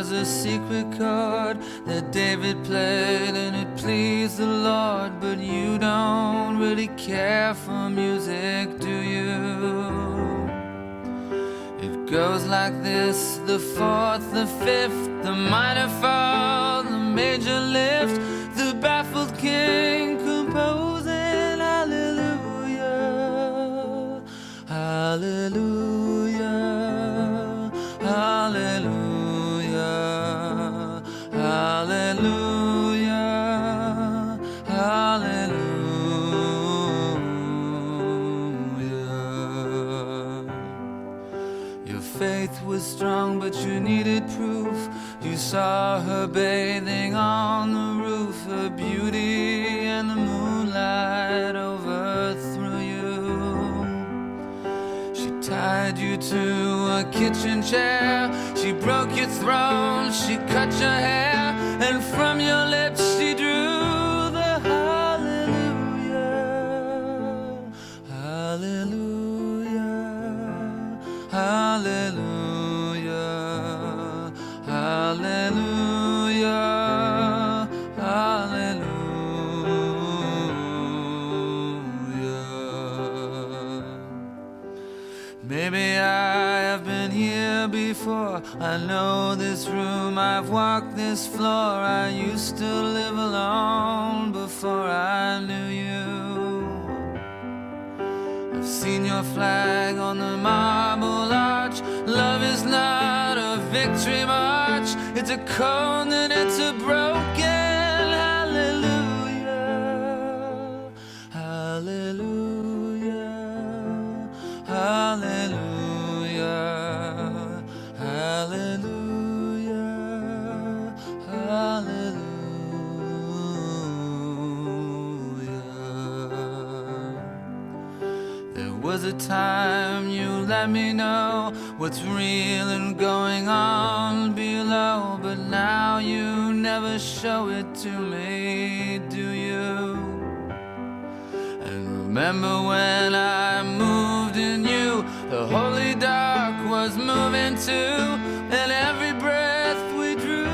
was a secret chord that David played and it pleased the Lord. But you don't really care for music, do you? It goes like this: the fourth, the fifth, the minor fall, the major lift, the baffled king composing hallelujah, hallelujah, hallelujah, hallelujah, hallelujah. Your faith was strong, but you needed proof. You saw her bathing on the roof, her beauty and the moonlight overthrew you. She tied you to a kitchen chair, she broke your throne, she cut your hair, and from your lips she drew the hallelujah, hallelujah, hallelujah, hallelujah, hallelujah. Maybe I have been here before, I know this room, I've walked this floor. I used to live alone before I knew you. I've seen your flag on the marble arch. Love is not a victory march, it's a cold and it's a broken hallelujah, hallelujah, hallelujah, hallelujah, hallelujah. There was a time you let me know what's real and going on below, but now you never show it to me, do you? And remember when I moved in you, the holy dark was moving too, and every breath we drew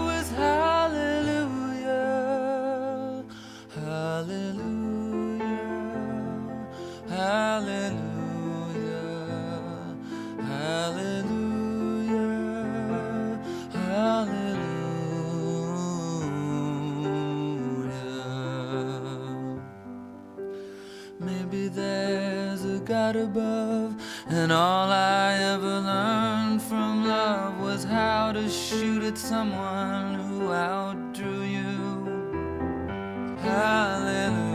was hallelujah, hallelujah, hallelujah, hallelujah, hallelujah. Maybe there's a God above, and all I ever learned from love was how to shoot at someone who outdrew you. Hallelujah.